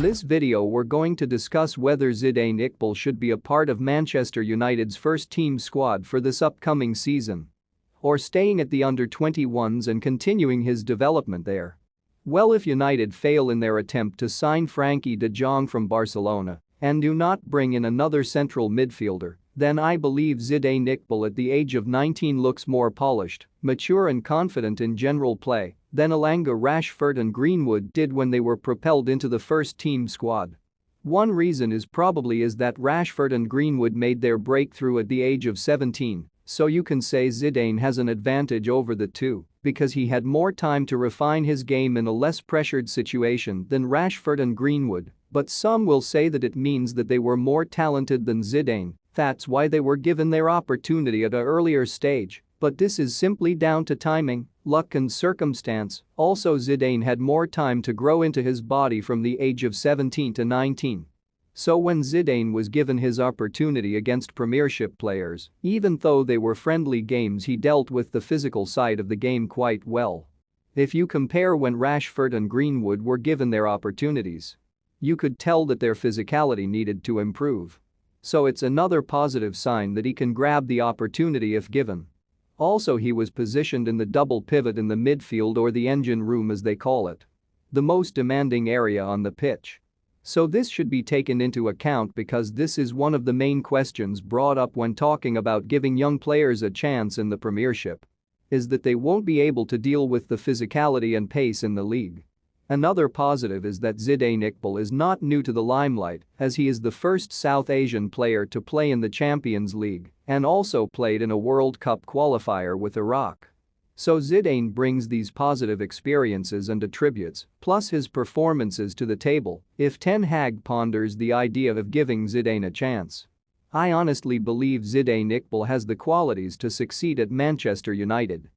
this video we're going to discuss whether Zidane Iqbal should be a part of Manchester United's first-team squad for this upcoming season. Or staying at the under-21s and continuing his development there. Well, if United fail in their attempt to sign Frenkie de Jong from Barcelona and do not bring in another central midfielder, then I believe Zidane Iqbal at the age of 19 looks more polished, mature and confident in general play than Elanga, Rashford and Greenwood did when they were propelled into the first-team squad. One reason is that Rashford and Greenwood made their breakthrough at the age of 17, so you can say Zidane has an advantage over the two because he had more time to refine his game in a less pressured situation than Rashford and Greenwood, but some will say that it means that they were more talented than Zidane, that's why they were given their opportunity at an earlier stage, but this is simply down to timing, luck and circumstance. Also, Zidane had more time to grow into his body from the age of 17 to 19. So when Zidane was given his opportunity against Premiership players, even though they were friendly games, he dealt with the physical side of the game quite well. If you compare when Rashford and Greenwood were given their opportunities, you could tell that their physicality needed to improve. So it's another positive sign that he can grab the opportunity if given. Also, he was positioned in the double pivot in the midfield, or the engine room as they call it, the most demanding area on the pitch. So this should be taken into account because this is one of the main questions brought up when talking about giving young players a chance in the Premiership, is that they won't be able to deal with the physicality and pace in the league. Another positive is that Zidane Iqbal is not new to the limelight, as he is the first South Asian player to play in the Champions League and also played in a World Cup qualifier with Iraq. So Zidane brings these positive experiences and attributes, plus his performances, to the table if Ten Hag ponders the idea of giving Zidane a chance. I honestly believe Zidane Iqbal has the qualities to succeed at Manchester United.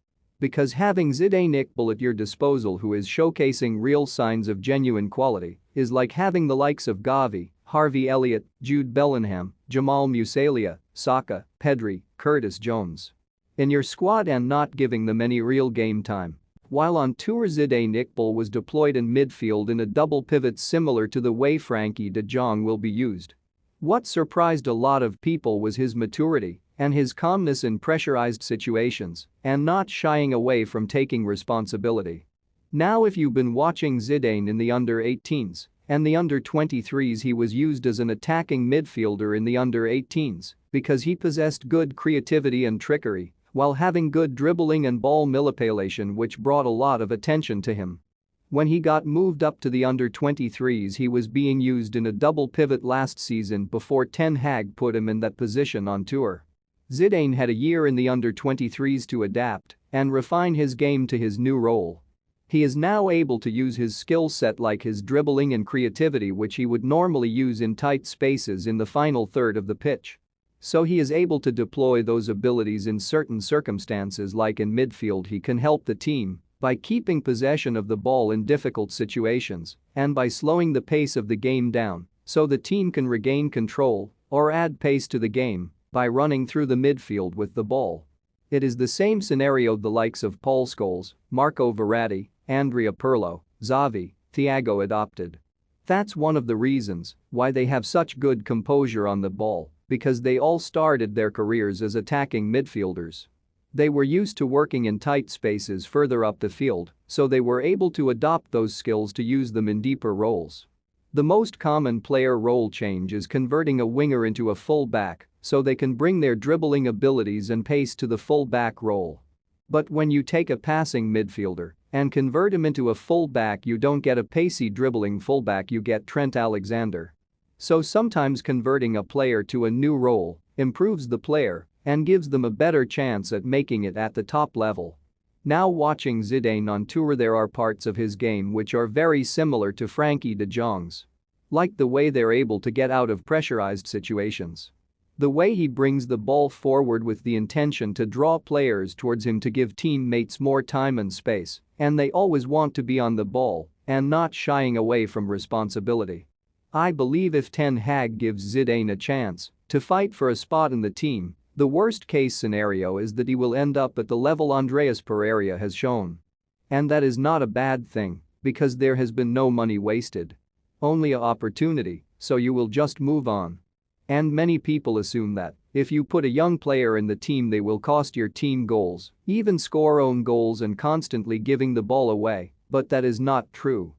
Because having Zidane Iqbal at your disposal, who is showcasing real signs of genuine quality, is like having the likes of Gavi, Harvey Elliott, Jude Bellingham, Jamal Musiala, Saka, Pedri, Curtis Jones in your squad and not giving them any real game time. While on tour, Zidane Iqbal was deployed in midfield in a double pivot similar to the way Frenkie de Jong will be used. What surprised a lot of people was his maturity and his calmness in pressurized situations and not shying away from taking responsibility. Now, if you've been watching Zidane in the under-18s and the under-23s, he was used as an attacking midfielder in the under-18s because he possessed good creativity and trickery while having good dribbling and ball manipulation, which brought a lot of attention to him. When he got moved up to the under-23s, he was being used in a double pivot last season before Ten Hag put him in that position on tour. Zidane had a year in the under-23s to adapt and refine his game to his new role. He is now able to use his skill set, like his dribbling and creativity, which he would normally use in tight spaces in the final third of the pitch. So he is able to deploy those abilities in certain circumstances, like in midfield. He can help the team by keeping possession of the ball in difficult situations and by slowing the pace of the game down so the team can regain control, or add pace to the game by running through the midfield with the ball. It is the same scenario the likes of Paul Scholes, Marco Verratti, Andrea Pirlo, Xavi, Thiago adopted. That's one of the reasons why they have such good composure on the ball, because they all started their careers as attacking midfielders. They were used to working in tight spaces further up the field, so they were able to adopt those skills to use them in deeper roles. The most common player role change is converting a winger into a full-back so they can bring their dribbling abilities and pace to the full-back role. But when you take a passing midfielder and convert him into a full-back, you don't get a pacey dribbling full-back, you get Trent Alexander. So sometimes converting a player to a new role improves the player and gives them a better chance at making it at the top level. Now, watching Zidane on tour, there are parts of his game which are very similar to Frenkie de Jong's. Like the way they're able to get out of pressurized situations. The way he brings the ball forward with the intention to draw players towards him to give teammates more time and space, and they always want to be on the ball and not shying away from responsibility. I believe if Ten Hag gives Zidane a chance to fight for a spot in the team, the worst-case scenario is that he will end up at the level Andreas Pereira has shown. And that is not a bad thing, because there has been no money wasted. only a opportunity, so you will just move on. And many people assume that if you put a young player in the team they will cost your team goals, even score own goals and constantly giving the ball away, but that is not true.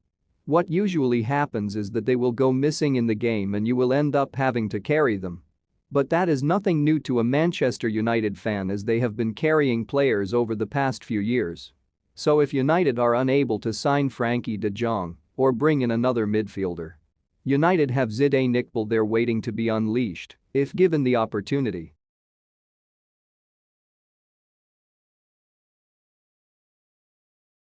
What usually happens is that they will go missing in the game and you will end up having to carry them. But that is nothing new to a Manchester United fan as they have been carrying players over the past few years. So if United are unable to sign Frankie de Jong or bring in another midfielder, United have Zidane Iqbal there waiting to be unleashed if given the opportunity.